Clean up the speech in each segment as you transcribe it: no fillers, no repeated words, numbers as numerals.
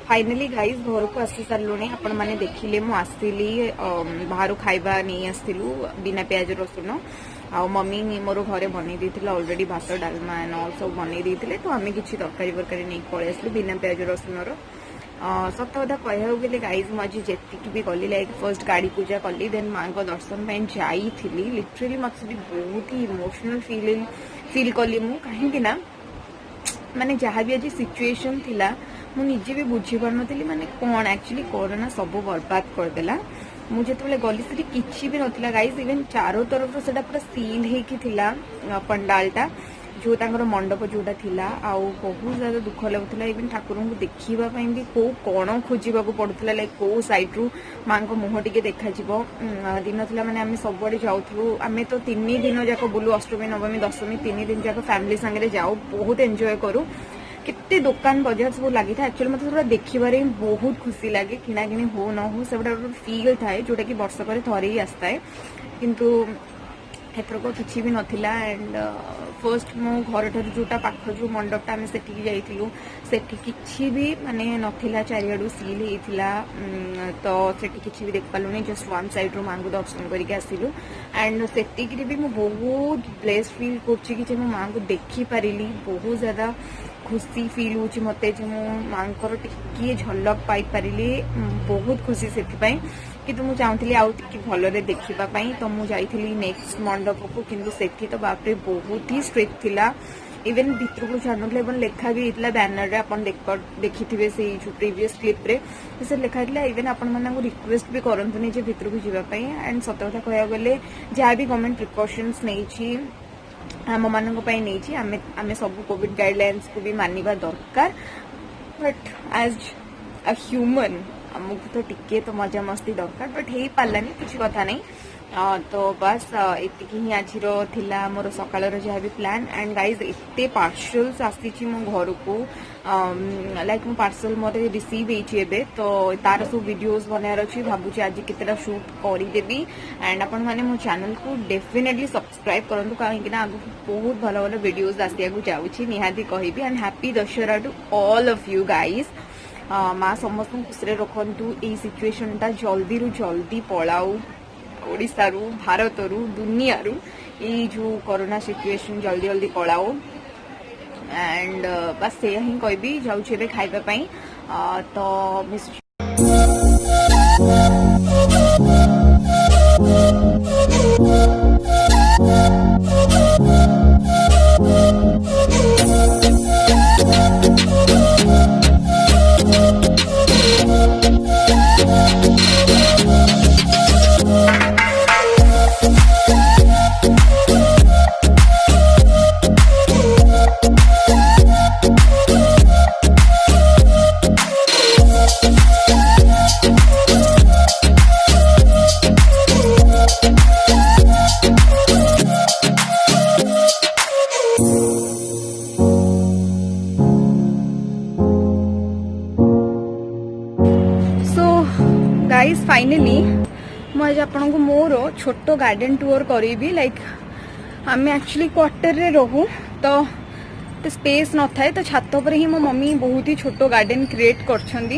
Finally guys घर को आसी सारे आपण मैंने देखिले मु आसली बाहर खाइबा नहीं आसलु बिना प्याज रसुण आ मम्मी मोर घरे बनई देथिला ऑलरेडी भात डालमा एंड ऑल सब बनई देथिले तो आमे किछि तरकारी बरकारी नहीं पळे आसलु बिना प्याज रसुणर सत कथा कहया गले गाइज मु आज जेतिक भी गली लाइक फर्स्ट गाड़ी पूजा कली देन मां को दर्शन पे जाइथिली लिटरली मत बहुत ही इमोशनल फील कली मु कहीं ना माने जहाँ भी आज सिचुएशन थिला मु निजे भी बुझी पार नी माने कौन एक्चुअली कोरोना सब बर्बाद करदेला मुझे गली से किसी भी नथिला गाइज इवन चारों तरफ से पूरा सील होकी थिला पंडालटा जो तांकर मंडप जोटा थिला आउ बहुत ज्यादा दुख लगुला इवन ठाकुर को देखा भी कौ कौन खोजा पड़ूला लाइक कौ सैड रु माँ को मुह टे देखा दिन थिला माने आमे सब जाऊँ आमे तो 3 दिन जाक बुलू अष्टमी नवमी दशमी 3 दिन जाक फैमिली संगे जाऊ बहुत एंजॉय करूँ केते दुकान बजार सब लगी था एक्चुअली मतलब थोड़ा देखिबारे बहुत खुशी लगे किना किनी हो न हो सब फील थाए जोटा कि वर्षक थरे ही आसता है किंतु एथरक किसी भी नथिला एंड फर्स्ट मो घर ठार जोटा पाख जो मंडपटा आम से जाइलु सेठी किसी भी माने नथिला चारियाडू सील होइथिला तो सेठी किसी भी देख पालुनी जस्ट वन साइड रो मां को दर्शन करके आसिलु एंड सेटिक भी मु बहुत ब्लेस्ड फील करछि कि मो मां को देखि पारिली बहुत ज्यादा खुशी फील होची मते जे मो मांकर टिके झलक पाई पारिली बहुत खुशी सेथिपाई कि तो मुझे चाहूली आउ टिके भलरे देखिबा पई तो मु जाइथिली नेक्स्ट मंडप को किंतु सेठी तो बाप रे बहुत ही स्ट्रिक्ट थिला इवन भितर को छाड़ुले एवं लेखा भी होता बैनर रे अपन देखिथिबे से जो प्रीवियस क्लिप रे से लिखा था इवन आपण मानक रिक्वेस्ट भी करंतुनी जे भितर को जीवा पई एंड सत कथा कहया गले जहाँ भी गवर्नमेंट प्रिकॉशंस नहीं आम मान आमे सब कोविड गाइडलाइंस को भी मानिबा दरकार बट एज अ ह्यूमन आमको तो टिके तो मजा मस्ती दरकार बट हो पारानी किसी कथा नहीं तो बस एतिक ही आज थिला मोर सकाळर जहाँ भी प्लान एंड गाइज एते पार्सल्स आसी मो घर को लाइक मो पार्सल मोर रिसीव होइए तो तार सब वीडियोस बनार अच्छी भावुँ आज केतेटा शूट करदेवी एंड आपण माने मो चैनल को डेफिनेटली सब्सक्राइब करंतु कहीं आगु बहुत भल भल वीडियोस आसिया जाऊँगी निहाती कहबी and happy Dussehra to all of you guys माँ समस्त खुशी रखु यही सिचुएशन टा जल्दी रु जल्दी पलाऊ ओडिशा रु भारत रु दुनिया रु ये जो कोरोना सिचुएशन जल्दी जल्दी पलाऊ एंड बस से ही कहबी जाऊँ खाइबा तो गाइस फाइनली मुझे आपन को मोर छोटो गार्डन टूर करी लाइक आम एक्चुअली क्वार्टर रे रहू तो स्पेस न थाए तो छात पर ही मो मम्मी बहुत ही छोटो गार्डन क्रिएट करछंदी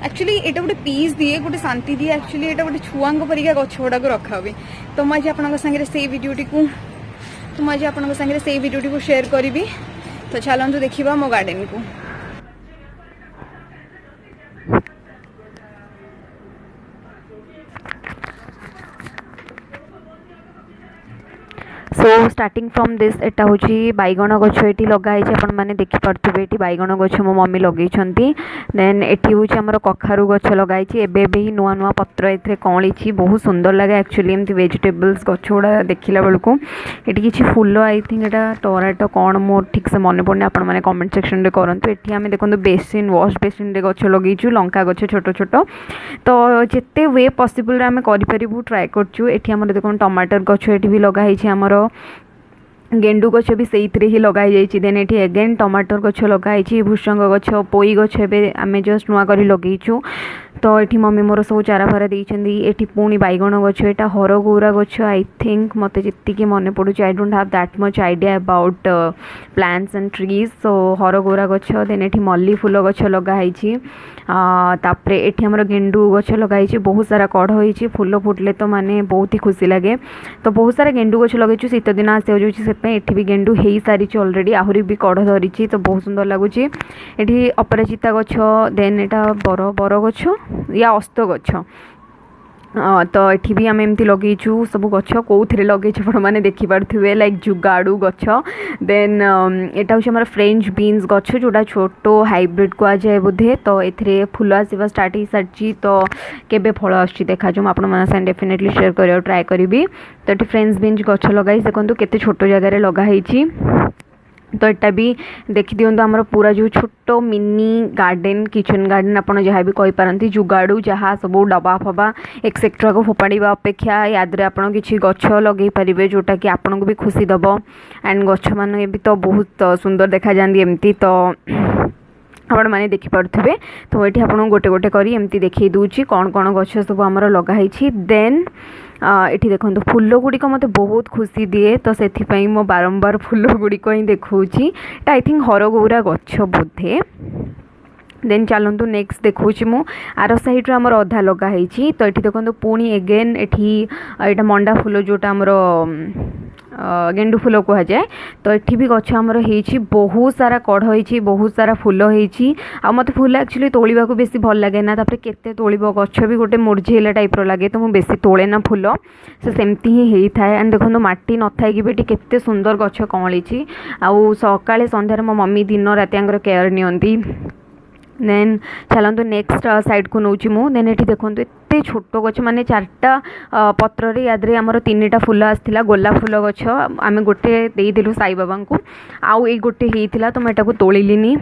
एक्चुअली एटा गोटे पीस दिए गोटे शांति दिए एक्चुअली एटा गोटे छुआंग परिका गछ गुड़ा को रखा हुए तो मुझे आपन संगे से वीडियोटी को शेयर करी तो चलतु देखा मो गार्डन को सो सो स्टार्टिंग फ्रॉम दिस एटा हूँ बैगण गछ ये लगाई आपण मैंने देखिपे ये बैगण गछ मो मम्मी लगे देन एटी हूँ आमर कखारू गछ लगाई एबे ही नुआ नुआ पत्र ए कौड़ी बहुत सुंदर लगे एक्चुअली एमती वेजिटेबल्स गछ गुड़ा देखला बेलू ये किसी फूल आई थिंक यहाँ टोराटो कौन मोर ठीक से मन पड़े आपण मैंने कमेंट सेक्शन में करूँ ये आम देखो बेसिन वॉश बेसिन गछ लगेचु लंका गछ छोट छोट तो जिते वे पॉसिबल आम करूँ ट्राए करछू एठी हमर देखो टमाटर गछ ये भी लगाई आमर गेंडू गछ भी से ही लगाई जाइए देन ये एगेन टमाटर गछ लगाई भूसंग गछ पोई गछ आम जस्ट नुआ कर लगेचु तो ये मम्मी मोर सब चारा फारा देती ये पुणी बैगण गछ यहाँ हरगौरा गछ आई थिंक मत जी मन पड़ू I don't have that much idea about plants and trees so हरगौरा गछ देन ये मल्ली फूल गछ लगाई तापर ये आमर गेंडू गछ लगाई बहुत सारा कढ़ हो फूल फुटले तो माने बहुत ही खुशी लगे तो बहुत सारा गेंडू गछ लगे शीत दिन आसी जाए भी गेंडू हो सारी ऑलरेडी आहरी भी कढ़ धरी तो बहुत सुंदर लगुच ये अपराजिता गछ देन यहाँ बर गछ या अस्त गछ तो ये भी आम एमती लगेचु सब गछ कौन लगे मैंने देखिपे लाइक जुगाड़ू गछ देन यहाँ हूँ फ्रेंच बीन्स गछ जोटा छोट हाइब्रिड कहुए बोधे तो ये फूल आसवा स्टार्ट हो सारी तो केबे फल आसुची देखा जो आप डेफिनेटली शेयर करा ट्राए करी तो ये फ्रेंच बीन्स गछ लगाई देखो केते छोट जगह लगाई तो यहाँ भी देखी दिंतु आमर पूरा जो छोट मिनी गार्डन किचन गार्डन आपड़ जहाँ भी कहींपारती जुगाड़ू जहाँ सब डबा फबा एक्सेट्रा को फोपाड़ा अपेक्षा याद आप किसी गछ लगे पारे जोटा कि आपन को भी खुशी दब एंड गछ मान भी तो बहुत सुंदर देखा जाती एमती तो आपण मैंने देखिपे तो ये आपको गोटे गोटे करी एमती देखी दूची कौन कौन गछ सब आमर लगाई देन ये देखो फूल गुड़िक मत बहुत खुशी दिए तो से मो बारंबार फूल गुड़िक ही देखी आई थिंक हरगौरा गछ बोधे देन चलतु नेक्स्ट देखुची मु आर साइड आमर अधा लगाई तो ये देखो पुणी एगेन ये मंडा फूल जोटा आमर गेंडू फूल कहुए तो ये भी गछ आमर हो बहुत सारा कढ़ हो बहुत सारा फूल हो मत फूल एक्चुअली तोड़ा को बेसी भल लगे ना तापर केते तोड़ गछ भी गोटे मुरझेला टाइप लगे तो मुझे बेसी तोड़े ना फूल से सेमती ही होता है एंड देखो मट्टी न थी भी केते सुंदर गछ कौड़ी आउ सकाळे संध्यारे मो मम्मी दिन राति केयर नियंती देन चलतु नेक्स्ट साइड को नौची मु देन ये देखो एत छोट गछ माने 4टा पत्र याद आमर 3टा फूल आसाला गोलाप फूल गछ आम गोटे देलु साई बाबा को आउ ये गोटे होता तो मुझे तोड़िली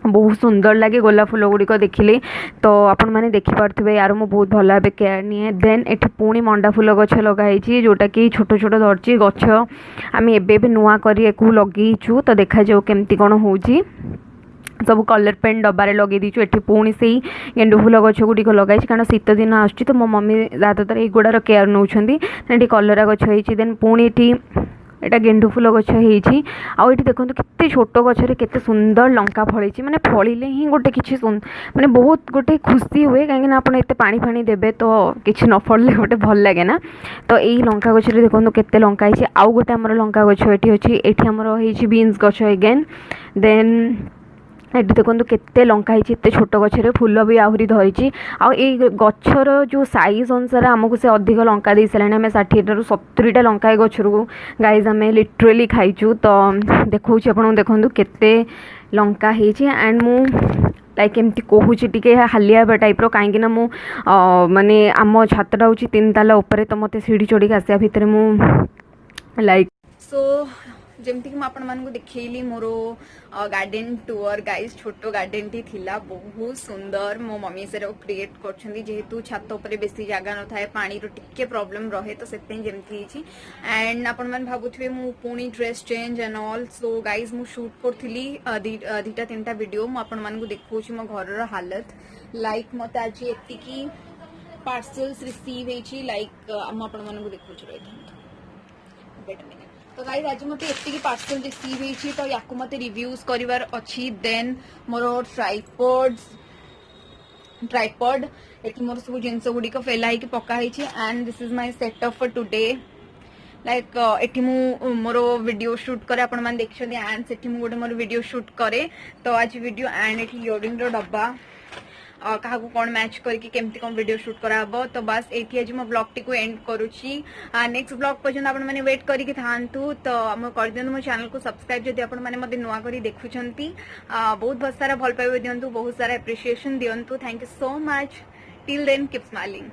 बहुत सुंदर लगे गोलाप फूल गुड़िक देखिले तो आपण मैंने देखिपे यार मु बहुत भल भाव केयर निए देन ये पुणी मंडा फूल गछ लगाई जोटा कि छोट छोट धरची गछ आम एबे नुआ कर लगेचु तो देखा जाऊ केमती कौन हो सब कलर पेंट डबारे लगे दीचु एठी पुणी से गेंडू फूल गछ गुड़िक लगाई कारण शीत दिन आसुची तो मो मम्मी ज़्यादातर युड़ार केयर नौकरी कलरा गछ होती देन पुणी यहाँ गेंडू फूल गछ होती आउ ये देखो केते छोट गछरे केते सुंदर लंका फली माने फलिले ही गोटे किसी माने बहुत गोटे खुशी हुए कहीं आपड़ एत पानी फाणी देवे तो किसी न फलले गोटे भल लगे ना तो यही लंका गछरे देखो केते लंका होती आउ गोटे आमर लंका गछ ये आमर हो बीन्स गछ एगेन देन ये देखो केते लंका होते छोट गछरे फूल भी आहरी धरी आई गछर जो साइज अनुसार आमको से अधिक लंका दे सारे आम 60 ରୁ 70टा लंका ए गछर को गाइज आम लिटरेली खाइचु तो देखो आपको देखो केते लंका होती एंड मु लाइक एमती कहूँ टी हालिया टाइप्र कहीं मु माने आम छातटा हूँ 3 ताला उपर तो मत सीढ़ी चढ़ी आसा भितर मु लाइक सो जमती कि मुझे देखली मोर गार्डन टूर गाइज छोट गार्डन टी थिला बहुत सुंदर मो मम्मी से क्रिएट कर जेहेतु छात उपर बेसी जगह न थाए पानी रो टिके प्रॉब्लम रहे तो से जमती एंड आपण मैंने भावुवे मु पुणी dress change and all so guys मु शूट करी 2टा 3टा वीडियो मुझे देखो मो घर हालत लाइक मत आज एति पार्सल्स रिसीव होती लाइक मुझे देखो रही तो गाइज आज मत एति पार्सल रिसीव होती तो या मत रिव्यूज करार अच्छी देन मोर ट्राइपॉड ये मोर सब जिनस गुड़िक फेलाई पकाई and this is my setup for today like eighty more video shoot करे आपण मैंने देखते एंड से गोटे मोर वीडियो शूट करे तो आज वीडियो एंड ये इयरिंग डब्बा क्या कौन मैच करके केमती कौन वीडियो शूट कराबो तो बस एठी आज मो ब्लॉग टी को एंड करूची नेक्स्ट ब्लॉग पर्यंत आपण माने वेट करके थांतु तो हम कर दियंतु मो चैनल को सब्सक्राइब जदि आपण माने मते नुआ करी देखुछंती बहुत बहुत सारा भल पाइबे दियंतु बहुत सारा एप्रिसिएशन दियंतु thank you so much till then keep smiling.